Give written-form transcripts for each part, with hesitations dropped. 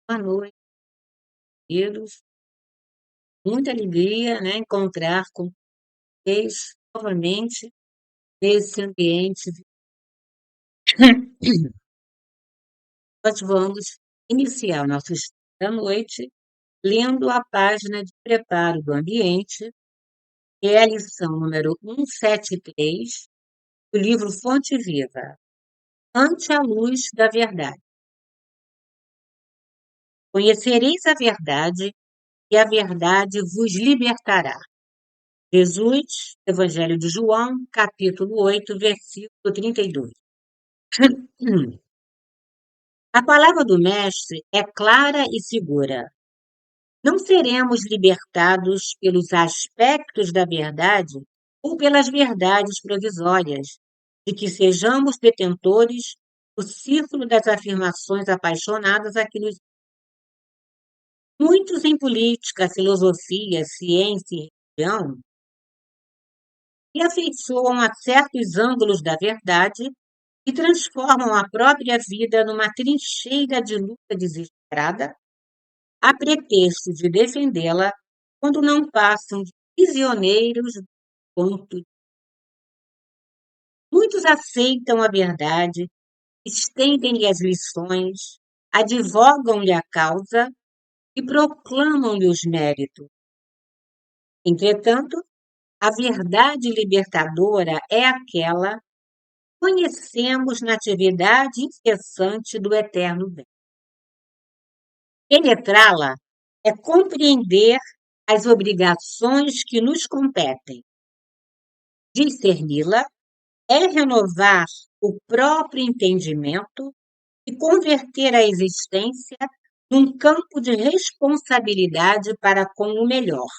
Boa noite, queridos. Muita alegria, né, encontrar com vocês novamente nesse ambiente. Nós vamos iniciar o nosso estudo da noite lendo a página de preparo do ambiente, que é a lição número 173 do livro Fonte Viva, Ante a Luz da Verdade. Conhecereis a verdade e a verdade vos libertará. Jesus, Evangelho de João, capítulo 8, versículo 32. A palavra do Mestre é clara e segura. Não seremos libertados pelos aspectos da verdade ou pelas verdades provisórias, de que sejamos detentores do círculo das afirmações apaixonadas a que nos... Muitos em política, filosofia, ciência e religião se afeiçoam a certos ângulos da verdade e transformam a própria vida numa trincheira de luta desesperada, a pretexto de defendê-la, quando não passam de prisioneiros do ponto. Muitos aceitam a verdade, estendem-lhe as lições, advogam-lhe a causa e proclamam-lhe os méritos. Entretanto, a verdade libertadora é aquela que conhecemos na atividade incessante do eterno bem. Penetrá-la é compreender as obrigações que nos competem. Discerni-la é renovar o próprio entendimento e converter a existência num campo de responsabilidade para com o melhor.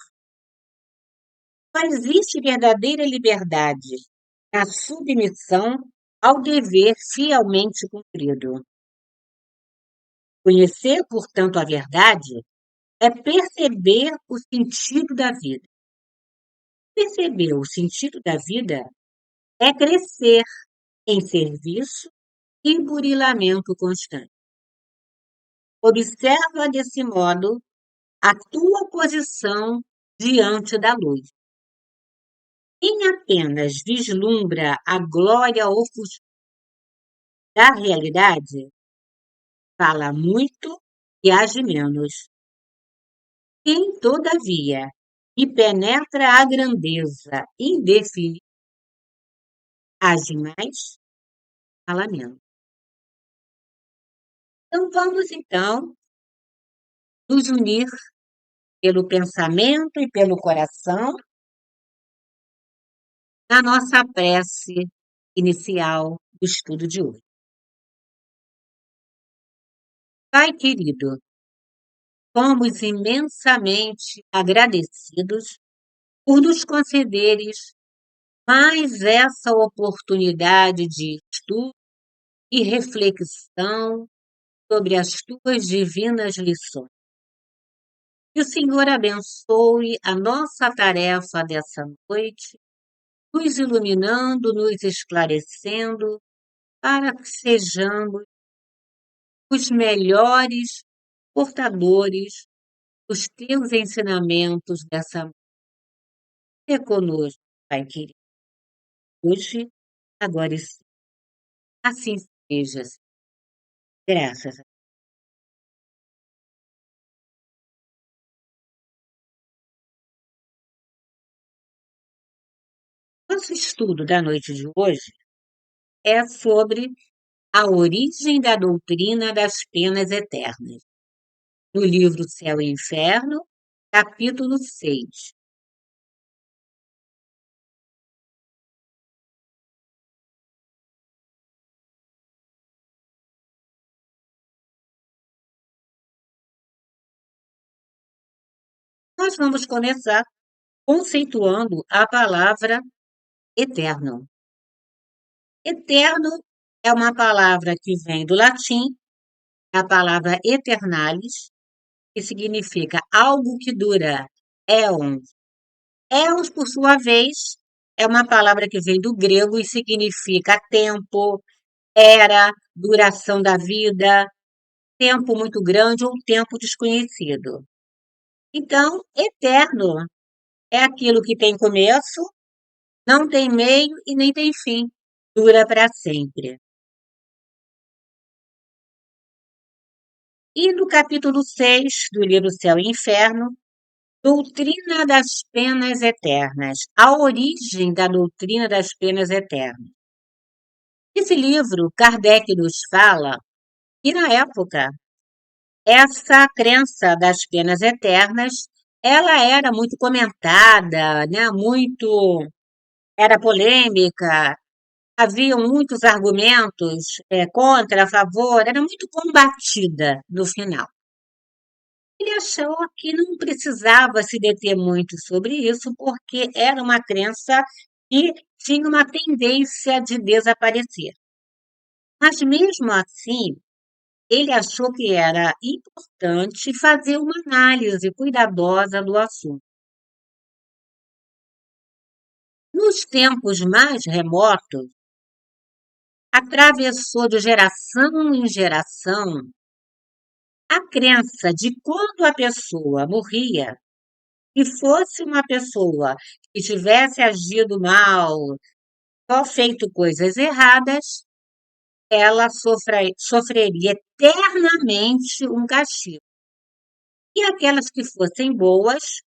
Só existe verdadeira liberdade na submissão ao dever fielmente cumprido. Conhecer, portanto, a verdade é perceber o sentido da vida. Perceber o sentido da vida é crescer em serviço e burilamento constante. Observa desse modo a tua posição diante da luz. Quem apenas vislumbra a glória ofuscada da realidade, fala muito e age menos. Quem, todavia, e penetra a grandeza indefinível, age mais, fala menos. Então, vamos, nos unir pelo pensamento e pelo coração na nossa prece inicial do estudo de hoje. Pai querido, somos imensamente agradecidos por nos concederes mais essa oportunidade de estudo e reflexão sobre as tuas divinas lições. Que o Senhor abençoe a nossa tarefa dessa noite, nos iluminando, nos esclarecendo, para que sejamos os melhores portadores dos teus ensinamentos dessa noite. Sê conosco, Pai querido, hoje, agora e sempre. Assim seja. Graças a Deus. Nosso estudo da noite de hoje é sobre a origem da doutrina das penas eternas, no livro Céu e Inferno, capítulo 6. Nós vamos começar conceituando a palavra eterno. Eterno é uma palavra que vem do latim, a palavra eternalis, que significa algo que dura, éons. Éons, por sua vez, é uma palavra que vem do grego e significa tempo, era, duração da vida. tempo muito grande ou tempo desconhecido. Então, eterno é aquilo que tem começo, não tem meio e nem tem fim, dura para sempre. E no capítulo 6 do livro Céu e Inferno, Doutrina das Penas Eternas, a origem da doutrina das penas eternas. Nesse livro, Kardec nos fala que, na época, essa crença das penas eternas, ela era muito comentada, né? Era polêmica, havia muitos argumentos contra, a favor, era muito combatida no final. Ele achou que não precisava se deter muito sobre isso, porque era uma crença que tinha uma tendência de desaparecer. Mas mesmo assim, ele achou que era importante fazer uma análise cuidadosa do assunto. Nos tempos mais remotos, atravessou de geração em geração a crença de quando a pessoa morria, e fosse uma pessoa que tivesse agido mal, só feito coisas erradas, ela sofreria eternamente um castigo. E aquelas que fossem boas,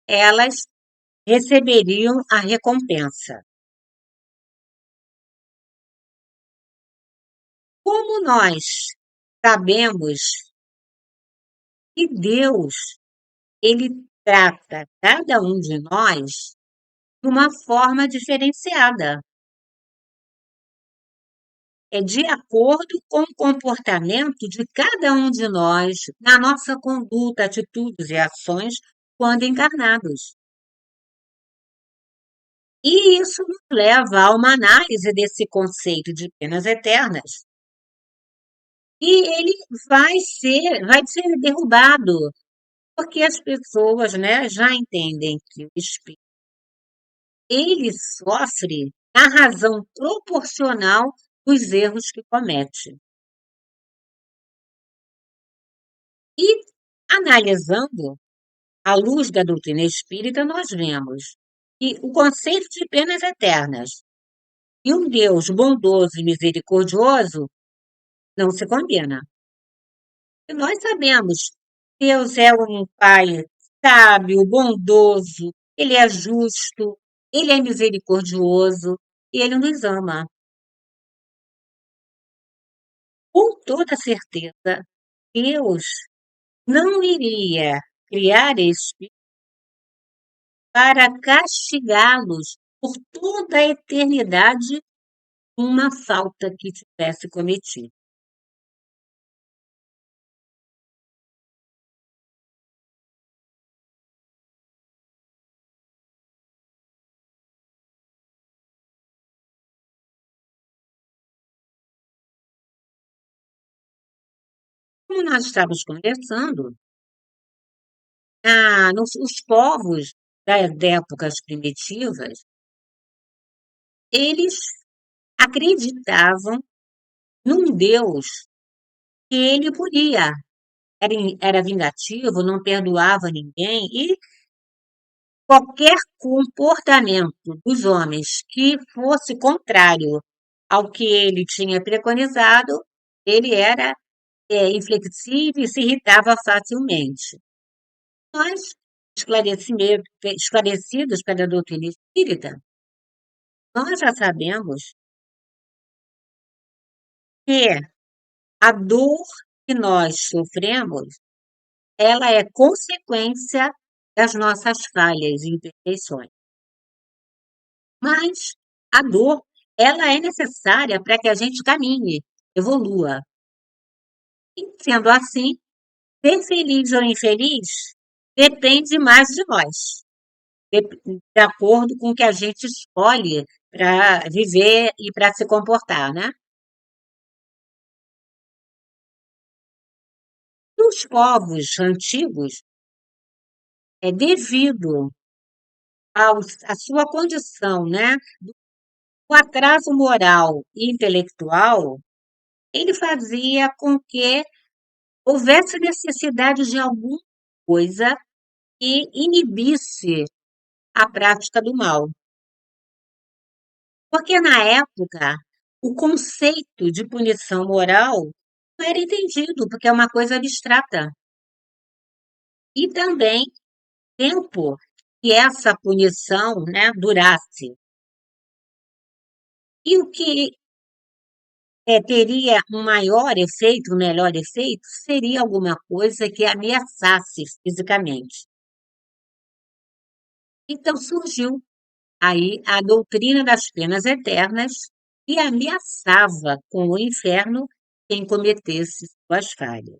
elas receberiam a recompensa. Como nós sabemos que Deus, ele trata cada um de nós de uma forma diferenciada. É de acordo com o comportamento de cada um de nós, na nossa conduta, atitudes e ações quando encarnados. E isso nos leva a uma análise desse conceito de penas eternas. E ele vai ser derrubado, porque as pessoas, né, já entendem que o espírito ele sofre na razão proporcional dos erros que comete. E analisando à luz da doutrina espírita, nós vemos que o conceito de penas eternas e um Deus bondoso e misericordioso não se combina. E nós sabemos, Deus é um Pai sábio, bondoso, Ele é justo, Ele é misericordioso e Ele nos ama. Com toda certeza, Deus não iria criar espíritos para castigá-los por toda a eternidade uma falta que tivesse cometido. Como nós estávamos conversando, os povos das épocas primitivas, eles acreditavam num Deus que ele punia, era vingativo, não perdoava ninguém, e qualquer comportamento dos homens que fosse contrário ao que ele tinha preconizado, ele era inflexível e se irritava facilmente. Nós, esclarecidos pela doutrina espírita, nós já sabemos que a dor que nós sofremos, ela é consequência das nossas falhas e imperfeições. Mas a dor, ela é necessária para que a gente caminhe, evolua. E sendo assim, ser feliz ou infeliz depende mais de nós, de acordo com o que a gente escolhe para viver e para se comportar, né? Nos povos antigos, é devido à sua condição, né? O atraso moral e intelectual, ele fazia com que houvesse necessidade de alguma coisa que inibisse a prática do mal. Porque na época, o conceito de punição moral não era entendido, porque é uma coisa abstrata. E também tempo que essa punição, né, durasse. E o que teria um maior efeito, um melhor efeito, seria alguma coisa que ameaçasse fisicamente. Então surgiu aí a doutrina das penas eternas e ameaçava com o inferno quem cometesse suas falhas.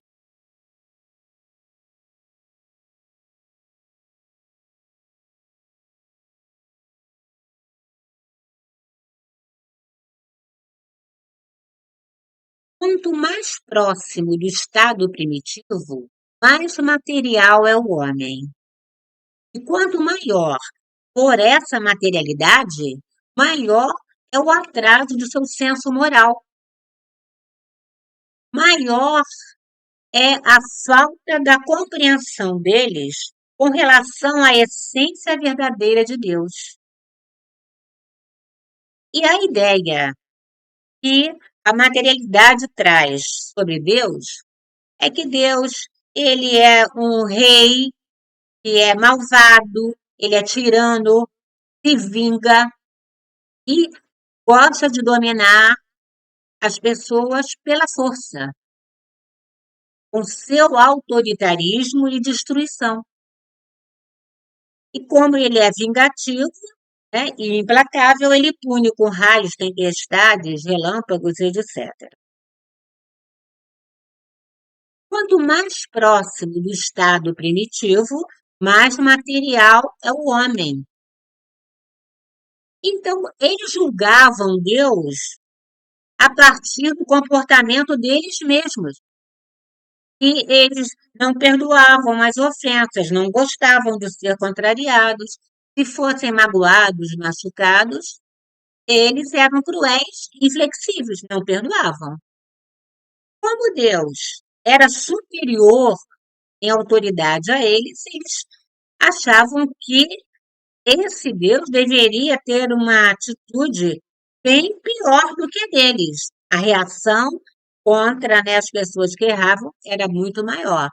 Quanto mais próximo do estado primitivo, mais material é o homem. E quanto maior for essa materialidade, maior é o atraso do seu senso moral, maior é a falta da compreensão deles com relação à essência verdadeira de Deus. E a ideia que a materialidade traz sobre Deus é que Deus, ele é um rei que é malvado, ele é tirano, se vinga e gosta de dominar as pessoas pela força, com seu autoritarismo e destruição. E como ele é vingativo, né, e implacável, ele pune com raios, tempestades, relâmpagos, etc. Quanto mais próximo do estado primitivo, mais material é o homem. Então, eles julgavam Deus a partir do comportamento deles mesmos. E eles não perdoavam as ofensas, não gostavam de ser contrariados. Se fossem magoados, machucados, eles eram cruéis e inflexíveis, não perdoavam. Como Deus era superior em autoridade a eles, eles achavam que esse Deus deveria ter uma atitude bem pior do que a deles. A reação contra, né, as pessoas que erravam era muito maior,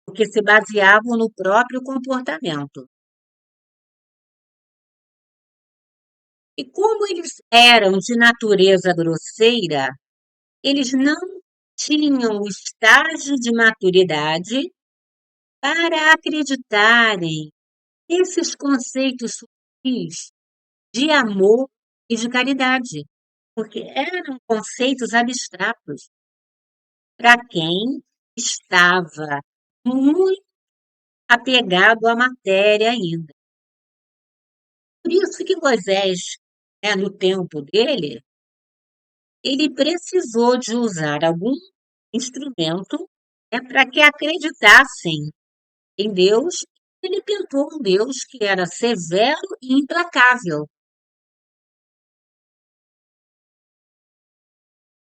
porque se baseavam no próprio comportamento. E como eles eram de natureza grosseira, eles não tinham o estágio de maturidade para acreditarem nesses conceitos sutis de amor e de caridade, porque eram conceitos abstratos para quem estava muito apegado à matéria ainda. Por isso que Moisés, né, no tempo dele, ele precisou de usar algum instrumento, né, para que acreditassem em Deus. Ele pintou um Deus que era severo e implacável.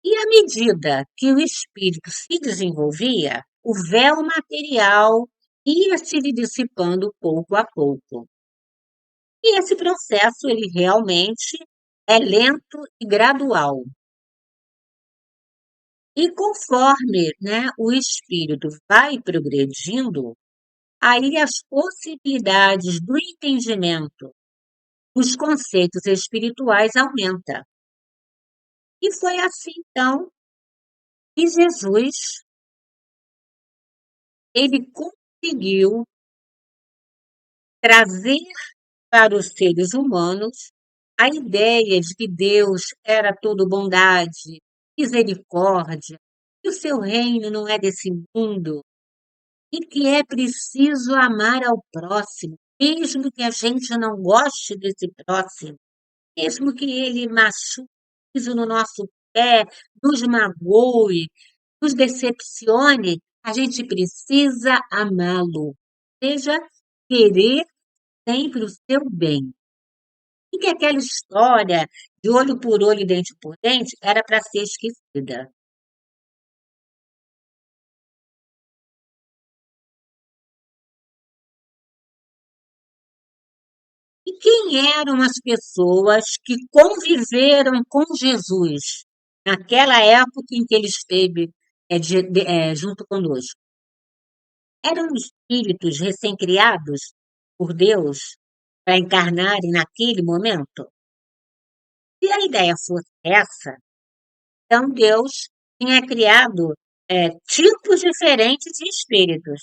E à medida que o espírito se desenvolvia, o véu material ia se dissipando pouco a pouco. E esse processo, ele realmente é lento e gradual. E conforme, né, o espírito vai progredindo, aí as possibilidades do entendimento dos conceitos espirituais aumenta. E foi assim, então, que Jesus, ele conseguiu trazer para os seres humanos a ideia de que Deus era todo bondade, misericórdia, que o seu reino não é desse mundo e que é preciso amar ao próximo, mesmo que a gente não goste desse próximo, mesmo que ele machuque piso no nosso pé, nos magoe, nos decepcione, a gente precisa amá-lo. Ou seja, querer sempre o seu bem. E que aquela história de olho por olho e dente por dente era para ser esquecida. E quem eram as pessoas que conviveram com Jesus naquela época em que ele esteve junto conosco? Eram espíritos recém-criados por Deus para encarnarem naquele momento? Se a ideia fosse essa, então Deus tinha criado tipos diferentes de espíritos.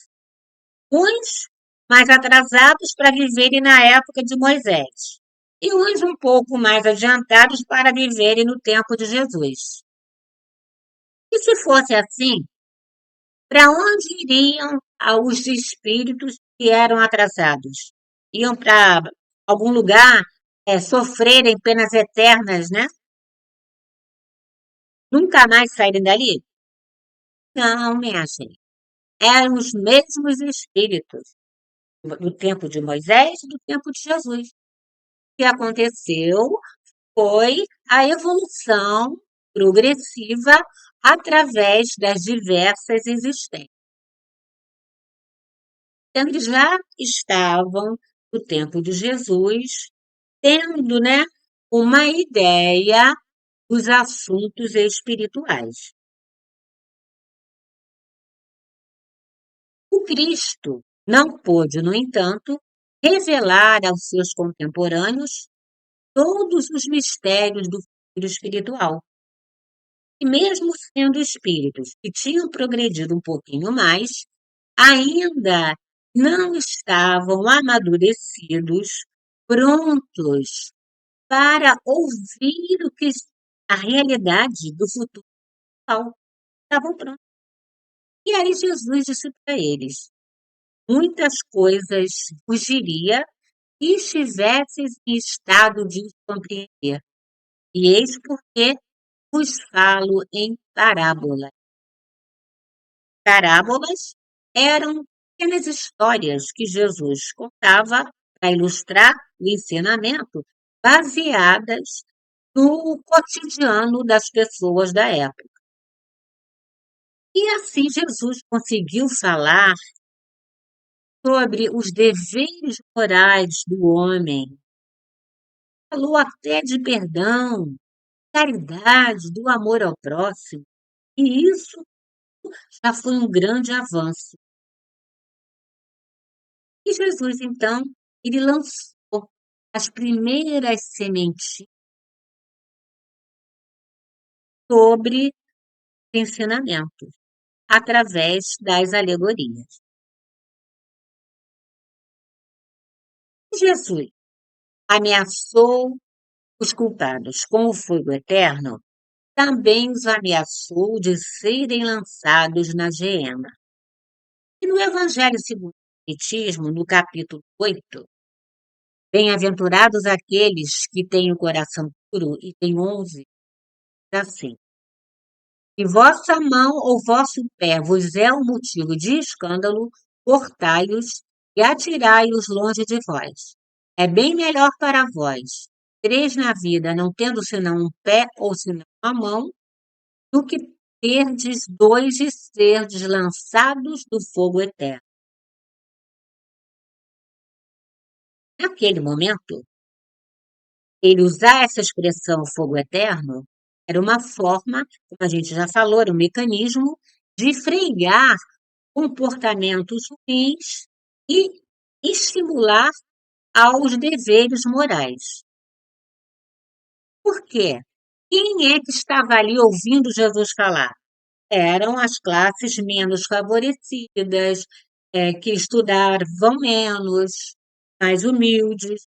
Uns mais atrasados para viverem na época de Moisés, e uns um pouco mais adiantados para viverem no tempo de Jesus. E se fosse assim, para onde iriam os espíritos que eram atrasados? Iam para algum lugar sofrerem penas eternas, né? Nunca mais saírem dali? Não, minha gente. Eram os mesmos espíritos do tempo de Moisés e do tempo de Jesus. O que aconteceu foi a evolução progressiva através das diversas existências. Então, eles já estavam, no tempo de Jesus, tendo, né, uma ideia dos assuntos espirituais. O Cristo não pôde, no entanto, revelar aos seus contemporâneos todos os mistérios do filho espiritual. E mesmo sendo espíritos que tinham progredido um pouquinho mais, ainda não estavam amadurecidos, prontos para ouvir o que a realidade do futuro estavam prontos. E aí Jesus disse para eles: muitas coisas vos diria e estivesses em estado de os compreender. E eis porque vos falo em parábolas. Parábolas eram pequenas histórias que Jesus contava para ilustrar o ensinamento, baseadas no cotidiano das pessoas da época. E assim Jesus conseguiu falar sobre os deveres morais do homem. Falou até de perdão, caridade, do amor ao próximo. E isso já foi um grande avanço. E Jesus, então, ele lançou as primeiras sementes sobre ensinamentos, através das alegorias. Jesus ameaçou os culpados com o fogo eterno, também os ameaçou de serem lançados na geena. E no Evangelho segundo o Espiritismo, no capítulo 8, bem-aventurados aqueles que têm o coração puro, e tem 11, assim. Se vossa mão ou vosso pé vos é um motivo de escândalo, cortai-os e atirai-os longe de vós. É bem melhor para vós tereis na vida não tendo senão um pé ou senão uma mão, do que terdes dois e serdes lançados do fogo eterno. Naquele momento, ele usar essa expressão fogo eterno era uma forma, como a gente já falou, era um mecanismo de frear comportamentos ruins e estimular aos deveres morais. Por quê? Quem é que estava ali ouvindo Jesus falar? Eram as classes menos favorecidas, que estudavam menos, mais humildes,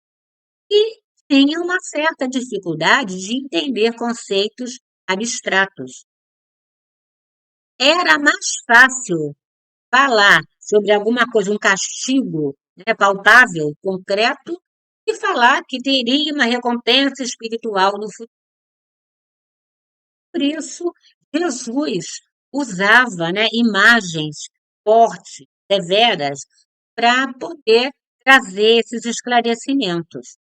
e tinham uma certa dificuldade de entender conceitos abstratos. Era mais fácil falar sobre alguma coisa, um castigo, né, palpável, concreto, e falar que teria uma recompensa espiritual no futuro. Por isso, Jesus usava, né, imagens fortes, severas, para poder trazer esses esclarecimentos.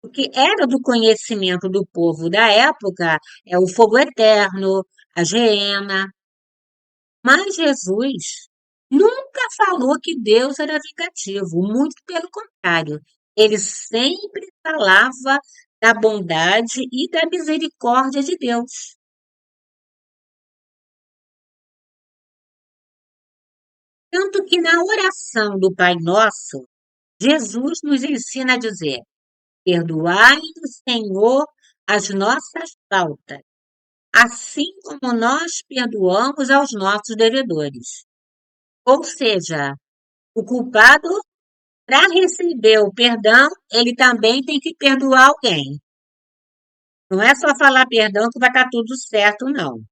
Porque era do conhecimento do povo da época, o fogo eterno, a geena. Mas Jesus nunca falou que Deus era vingativo, muito pelo contrário. Ele sempre falava da bondade e da misericórdia de Deus. Tanto que na oração do Pai Nosso, Jesus nos ensina a dizer: perdoai-nos, Senhor, as nossas faltas, assim como nós perdoamos aos nossos devedores. Ou seja, o culpado, para receber o perdão, ele também tem que perdoar alguém. Não é só falar perdão que vai estar tudo certo, não.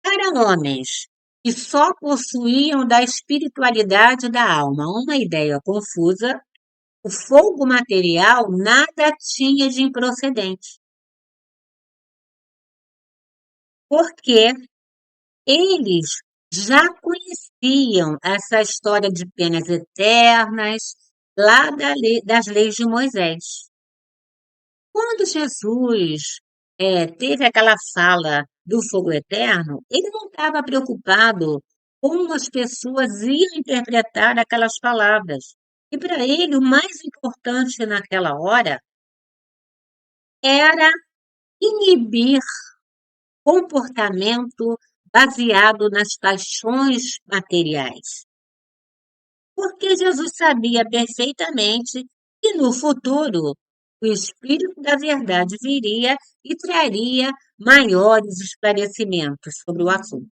Para homens que só possuíam da espiritualidade da alma uma ideia confusa, o fogo material nada tinha de improcedente, porque eles já conheciam essa história de penas eternas lá das leis de Moisés. Quando Jesus teve aquela fala do fogo eterno, ele não estava preocupado como as pessoas iam interpretar aquelas palavras. E para ele, o mais importante naquela hora era inibir comportamento baseado nas paixões materiais. Porque Jesus sabia perfeitamente que no futuro o Espírito da Verdade viria e traria maiores esclarecimentos sobre o assunto.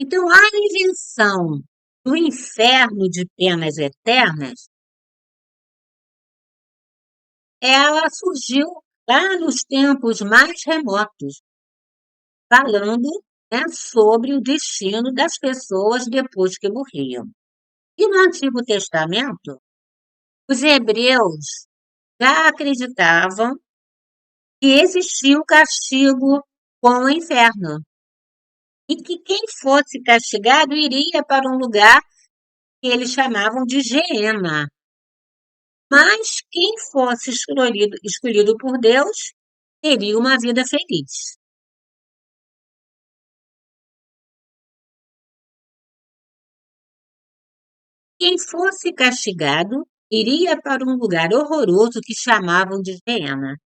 Então, a invenção do inferno de penas eternas, ela surgiu lá nos tempos mais remotos, falando, né, sobre o destino das pessoas depois que morriam. E no Antigo Testamento, os hebreus já acreditavam que existia o castigo com o inferno e que quem fosse castigado iria para um lugar que eles chamavam de Geena. Mas quem fosse escolhido por Deus teria uma vida feliz. Quem fosse castigado iria para um lugar horroroso que chamavam de Geena.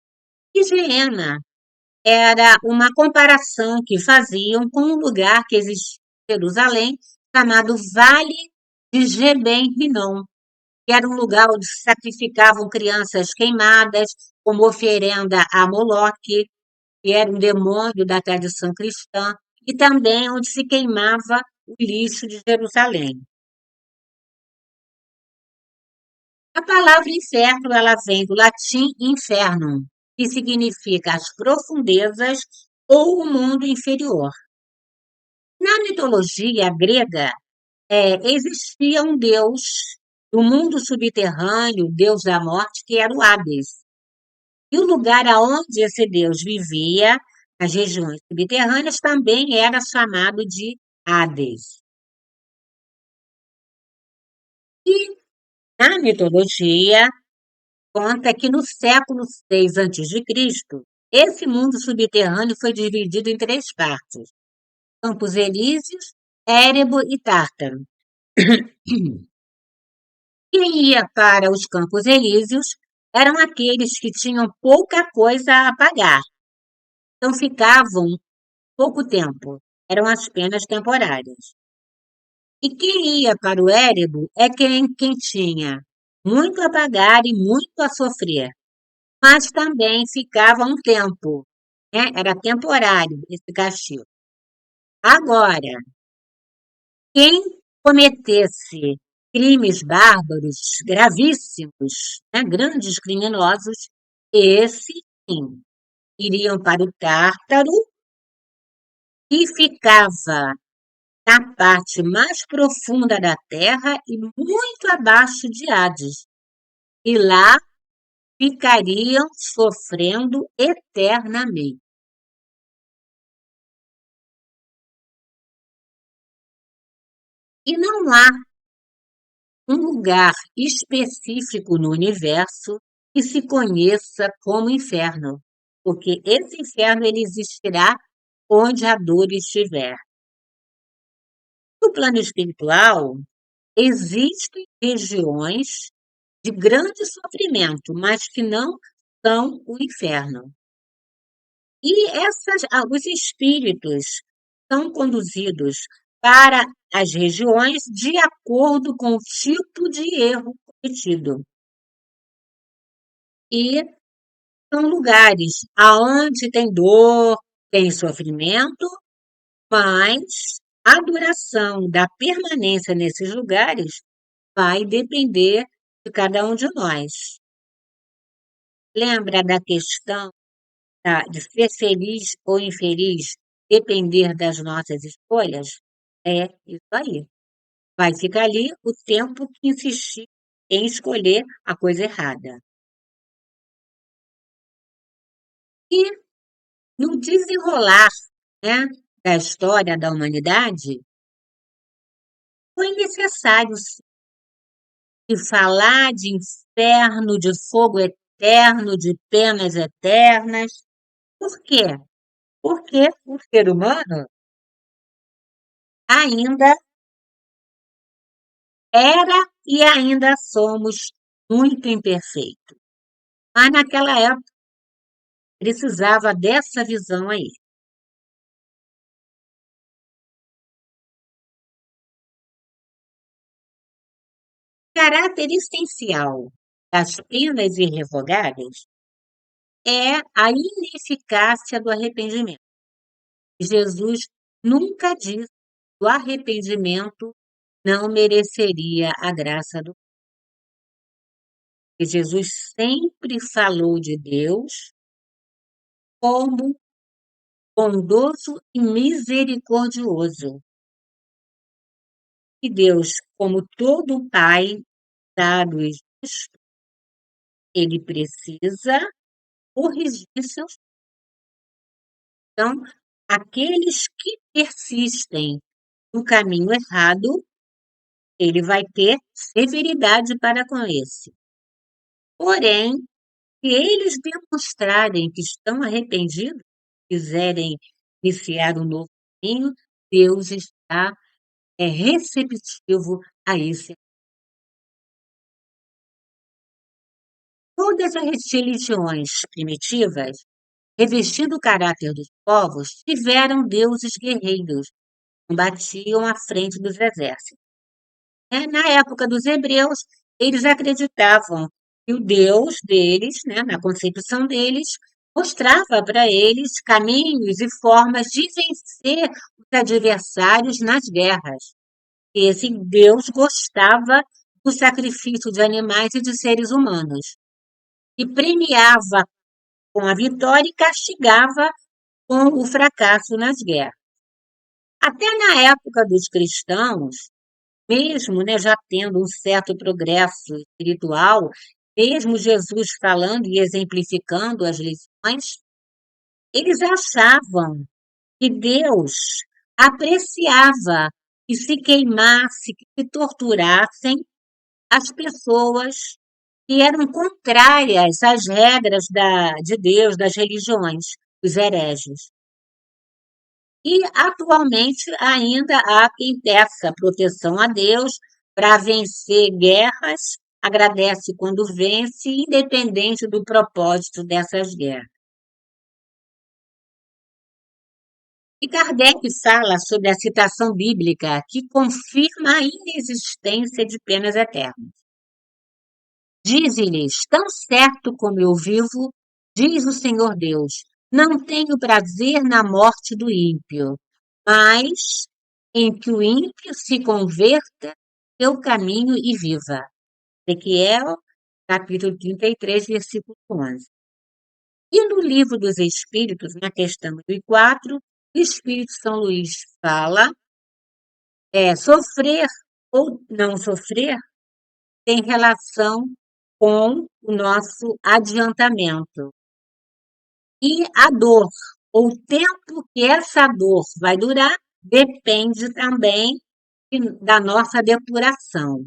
E Geena era uma comparação que faziam com um lugar que existe em Jerusalém, chamado Vale de Geben-Rinom, que era um lugar onde se sacrificavam crianças queimadas como oferenda a Moloque, que era um demônio da tradição cristã, e também onde se queimava o lixo de Jerusalém. A palavra inferno, ela vem do latim infernum, que significa as profundezas ou o mundo inferior. Na mitologia grega, existia um deus do mundo subterrâneo, deus da morte, que era o Hades. E o lugar aonde esse deus vivia, as regiões subterrâneas, também era chamado de Hades. E na mitologia, conta que no século VI a.C., esse mundo subterrâneo foi dividido em três partes: Campos Elíseos, Érebo e Tártaro. Quem ia para os Campos Elíseos eram aqueles que tinham pouca coisa a pagar, então ficavam pouco tempo, eram as penas temporárias. E quem ia para o Érebo é quem tinha muito a pagar e muito a sofrer, mas também ficava um tempo, né? Era temporário esse castigo. Agora, quem cometesse crimes bárbaros, gravíssimos, né, grandes criminosos, esse sim, iriam para o Tártaro e ficava na parte mais profunda da Terra e muito abaixo de Hades. E lá ficariam sofrendo eternamente. E não há um lugar específico no universo que se conheça como inferno, porque esse inferno ele existirá onde a dor estiver. No plano espiritual, existem regiões de grande sofrimento, mas que não são o inferno. E os espíritos são conduzidos para as regiões de acordo com o tipo de erro cometido. E são lugares aonde tem dor, tem sofrimento, mas a duração da permanência nesses lugares vai depender de cada um de nós. Lembra da questão de ser feliz ou infeliz depender das nossas escolhas? É isso aí. Vai ficar ali o tempo que insistir em escolher a coisa errada. E no desenrolar, né, da história da humanidade, foi necessário se falar de inferno, de fogo eterno, de penas eternas. Por quê? Porque o ser humano ainda era e ainda somos muito imperfeitos. Mas naquela época precisava dessa visão aí. O caráter essencial das penas irrevogáveis é a ineficácia do arrependimento. Jesus nunca disse que o arrependimento não mereceria a graça do Pai. Jesus sempre falou de Deus como bondoso e misericordioso. E Deus, como todo Pai dado e justo, ele precisa corrigir seus. Então, aqueles que persistem no caminho errado, ele vai ter severidade para com esse. Porém, se eles demonstrarem que estão arrependidos, quiserem iniciar um novo caminho, Deus está receptivo a esse. Todas as religiões primitivas, revestindo o caráter dos povos, tiveram deuses guerreiros, que combatiam à frente dos exércitos. Na época dos hebreus, eles acreditavam que o Deus deles, na concepção deles, mostrava para eles caminhos e formas de vencer os adversários nas guerras. E esse Deus gostava do sacrifício de animais e de seres humanos, e premiava com a vitória e castigava com o fracasso nas guerras. Até na época dos cristãos, mesmo, já tendo um certo progresso espiritual, mesmo Jesus falando e exemplificando as lições, eles achavam que Deus apreciava que se queimasse, que se torturassem as pessoas que eram contrárias às regras de Deus, das religiões, os hereges. E, atualmente, ainda há quem peça proteção a Deus para vencer guerras, agradece quando vence, independente do propósito dessas guerras. E Kardec fala sobre a citação bíblica que confirma a inexistência de penas eternas. Dize-lhes, tão certo como eu vivo, diz o Senhor Deus, não tenho prazer na morte do ímpio, mas em que o ímpio se converta seu caminho e viva. Ezequiel, capítulo 33, versículo 11. E no livro dos Espíritos, na questão 4, o Espírito São Luís fala, sofrer ou não sofrer tem relação com o nosso adiantamento. E a dor, ou o tempo que essa dor vai durar, depende também da nossa depuração.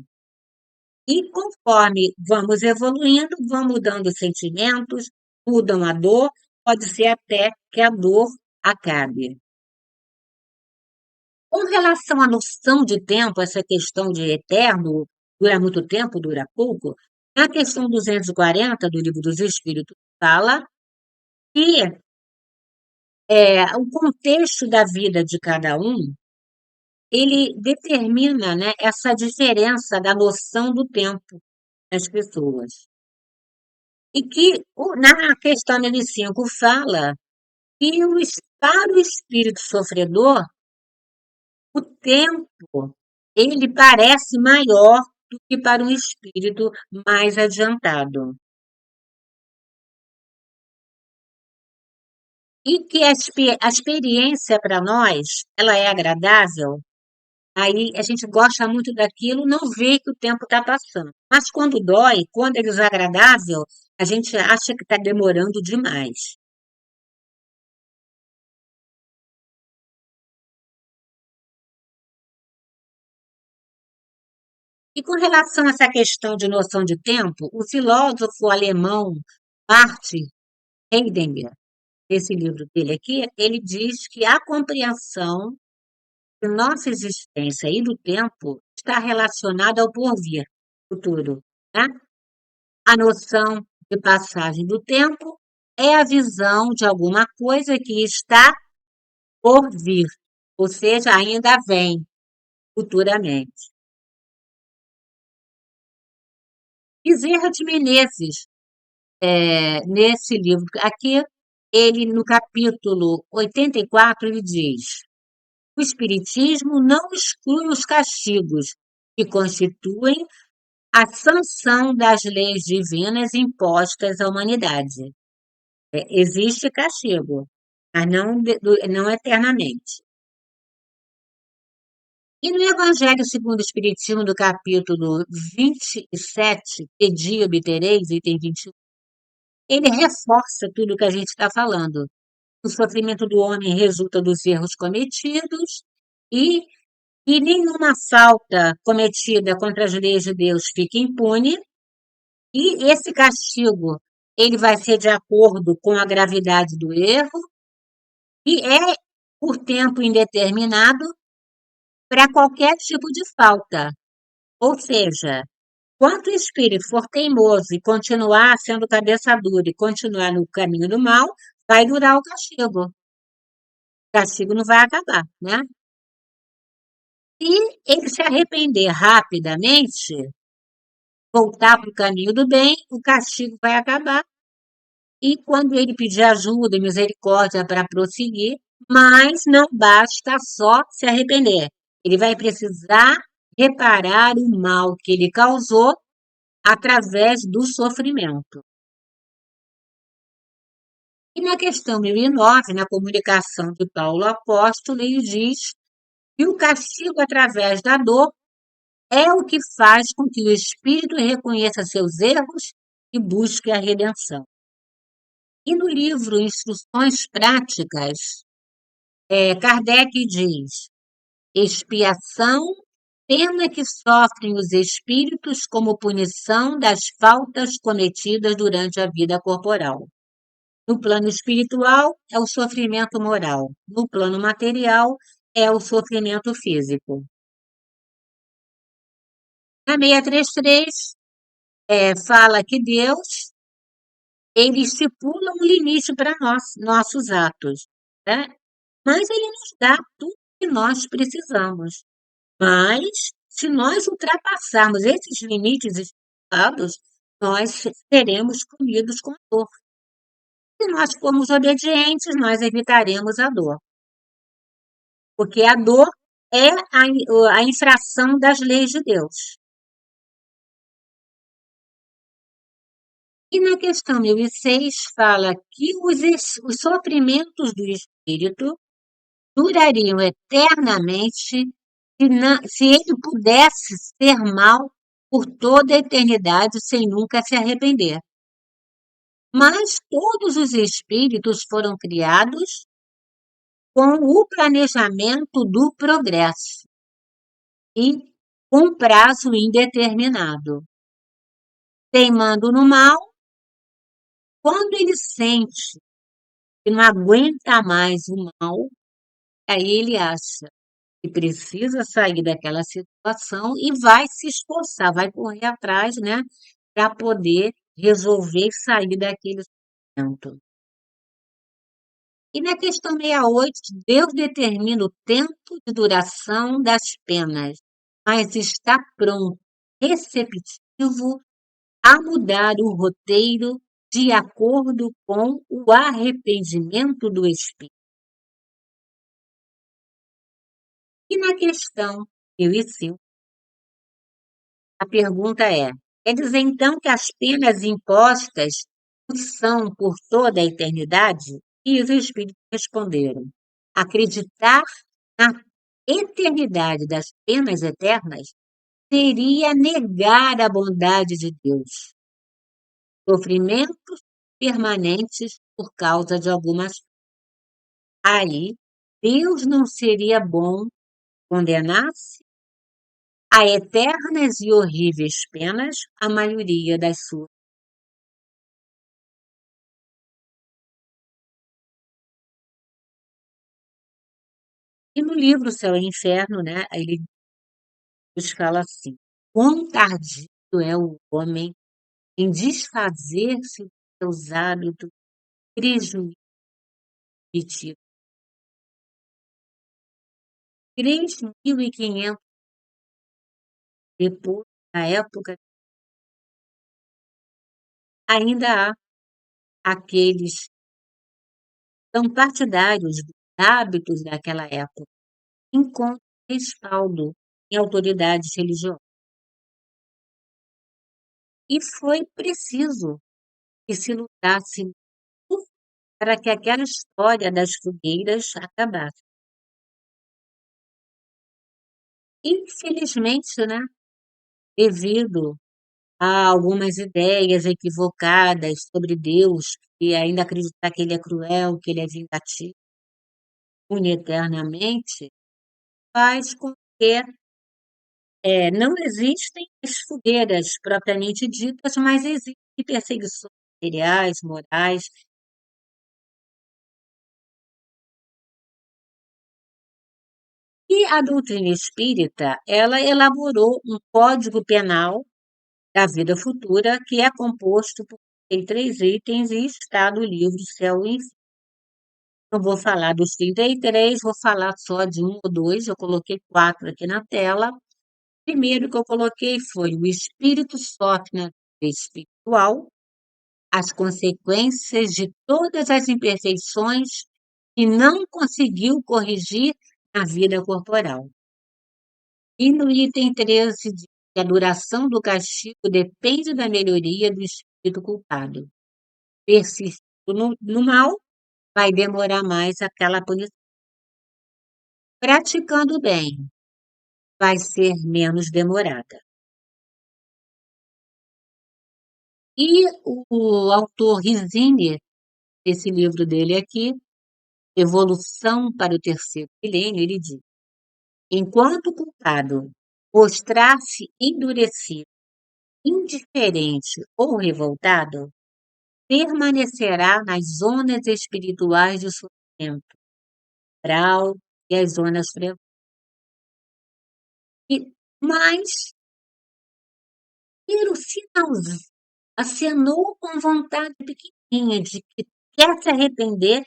E conforme vamos evoluindo, vão mudando os sentimentos, mudam a dor, pode ser até que a dor acabe. Com relação à noção de tempo, essa questão de eterno, dura muito tempo, dura pouco, na questão 240 do Livro dos Espíritos, fala que o contexto da vida de cada um, ele determina, né, essa diferença da noção do tempo das pessoas. E que na questão 95 fala que para o espírito sofredor, o tempo ele parece maior do que para um espírito mais adiantado. E que a experiência para nós, ela é agradável, aí a gente gosta muito daquilo, não vê que o tempo está passando. Mas quando dói, quando é desagradável, a gente acha que está demorando demais. E com relação a essa questão de noção de tempo, o filósofo alemão Martin Heidegger, esse livro dele aqui, ele diz que a compreensão de nossa existência e do tempo está relacionada ao porvir, futuro, né? A noção de passagem do tempo é a visão de alguma coisa que está por vir, ou seja, ainda vem futuramente. Bezerra de Menezes, nesse livro aqui, ele no capítulo 84, ele diz: o Espiritismo não exclui os castigos, que constituem a sanção das leis divinas impostas à humanidade. Existe castigo, mas não eternamente. E no Evangelho segundo o Espiritismo, do capítulo 27, Pedi e obtereis, item 21, ele reforça tudo o que a gente está falando. O sofrimento do homem resulta dos erros cometidos e que nenhuma falta cometida contra as leis de Deus fica impune, e esse castigo ele vai ser de acordo com a gravidade do erro e é por tempo indeterminado para qualquer tipo de falta. Ou seja, quanto o espírito for teimoso e continuar sendo cabeça dura e continuar no caminho do mal, vai durar o castigo. O castigo não vai acabar, né? Se ele se arrepender rapidamente, voltar para o caminho do bem, o castigo vai acabar. E quando ele pedir ajuda e misericórdia para prosseguir, mas não basta só se arrepender. Ele vai precisar reparar o mal que ele causou através do sofrimento. E na questão 1009, na comunicação de Paulo Apóstolo, ele diz que o castigo através da dor é o que faz com que o espírito reconheça seus erros e busque a redenção. E no livro Instruções Práticas, Kardec diz: expiação, pena que sofrem os espíritos como punição das faltas cometidas durante a vida corporal. No plano espiritual, é o sofrimento moral. No plano material, é o sofrimento físico. Na 633, fala que Deus ele estipula um limite para nós, nossos atos, né? Mas ele nos dá tudo que nós precisamos. Mas, se nós ultrapassarmos esses limites estipulados, nós seremos punidos com dor. Se nós formos obedientes, nós evitaremos a dor. Porque a dor é a infração das leis de Deus. E na questão 1006 fala que os sofrimentos do espírito durariam eternamente se ele pudesse ser mal por toda a eternidade sem nunca se arrepender. Mas todos os espíritos foram criados com o planejamento do progresso e com prazo indeterminado. Teimando no mal, quando ele sente que não aguenta mais o mal, aí ele acha e precisa sair daquela situação e vai se esforçar, vai correr atrás, né, para poder resolver e sair daquele sofrimento. E na questão 68, Deus determina o tempo de duração das penas, mas está pronto, receptivo a mudar o roteiro de acordo com o arrependimento do espírito. E na questão 1005, a pergunta é: quer dizer então que as penas impostas são por toda a eternidade? E os espíritos responderam: acreditar na eternidade das penas eternas seria negar a bondade de Deus. Sofrimentos permanentes por causa de algumas. Aí, Deus não seria bom condenasse a eternas e horríveis penas a maioria das suas. E no livro Céu e Inferno, né, ele nos fala assim: quão tardio é o homem em desfazer-se dos seus hábitos prejudicativos. 3.500 depois da época, ainda há aqueles que são partidários dos hábitos daquela época, encontram respaldo em autoridades religiosas. E foi preciso que se lutasse para que aquela história das fogueiras acabasse. Infelizmente, né, devido a algumas ideias equivocadas sobre Deus, e ainda acreditar que ele é cruel, que ele é vingativo, pune eternamente, faz com que não existem as fogueiras propriamente ditas, mas existem perseguições materiais, morais. E a doutrina espírita, ela elaborou um código penal da vida futura que é composto por 33 itens e está no livro Céu e Inferno. Não vou falar dos 33, vou falar só de um ou dois. Eu coloquei quatro aqui na tela. O primeiro que eu coloquei foi: o espírito sofre na vida espiritual as consequências de todas as imperfeições que não conseguiu corrigir na vida corporal. E no item 13 diz que a duração do castigo depende da melhoria do espírito culpado. Persistindo no mal, vai demorar mais aquela punição. Praticando o bem, vai ser menos demorada. E o autor Rizzini, esse livro dele aqui, Evolução para o Terceiro Milênio, ele diz: enquanto o culpado mostrar-se endurecido, indiferente ou revoltado, permanecerá nas zonas espirituais de sofrimento, grau e as zonas frequentes. Mas, ter o sinalzinho, acenou com vontade pequenininha de que quer se arrepender,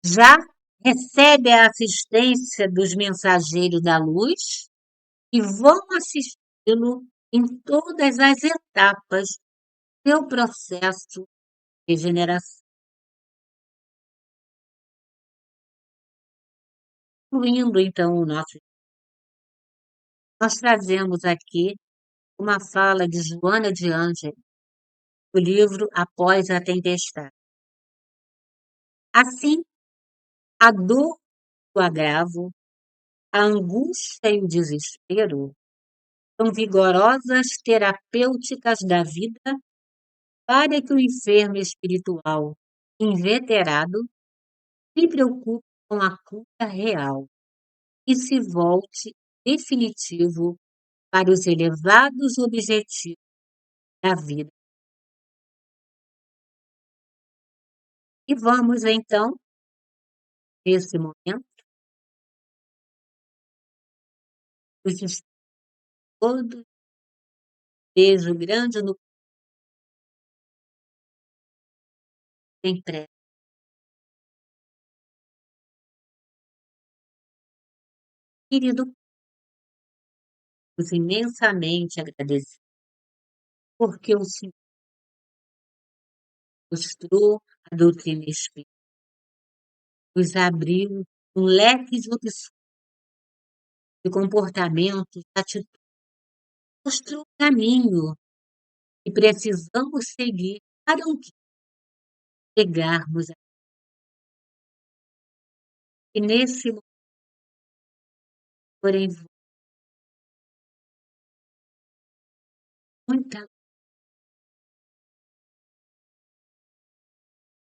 já recebe a assistência dos mensageiros da luz e vão assisti-lo em todas as etapas do seu processo de regeneração. Incluindo, então, o nosso. Nós trazemos aqui uma fala de Joana de Ângelo, do livro Após a Tempestade. Assim, a dor, o agravo, a angústia e o desespero são vigorosas terapêuticas da vida para que o enfermo espiritual inveterado se preocupe com a cura real e se volte definitivo para os elevados objetivos da vida. E vamos, então, nesse momento, Os estamos todos, beijo grande no sem pressa. Querido, os imensamente agradecidos, porque o Senhor mostrou a doutrina espírita, nos abriu um leque de opções de comportamentos, atitudes, mostrou o caminho que precisamos seguir para um dia chegarmos aqui. E nesse momento, porém, muita,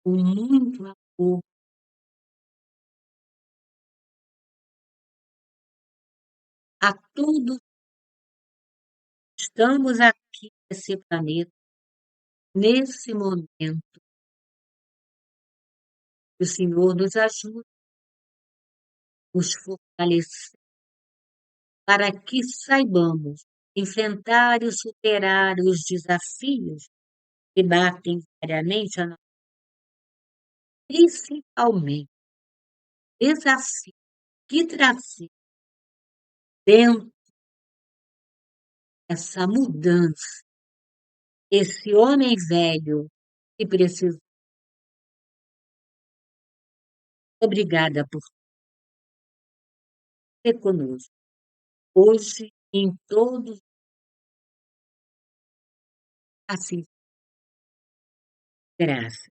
com muito amor, a todos que estamos aqui nesse planeta, nesse momento, que o Senhor nos ajude, nos fortalecer, para que saibamos enfrentar e superar os desafios que batem diariamente a nós, principalmente desafios que trazem dentro essa mudança, esse homem velho que precisa. Obrigada por ser conosco, hoje e em todos, assim, graças.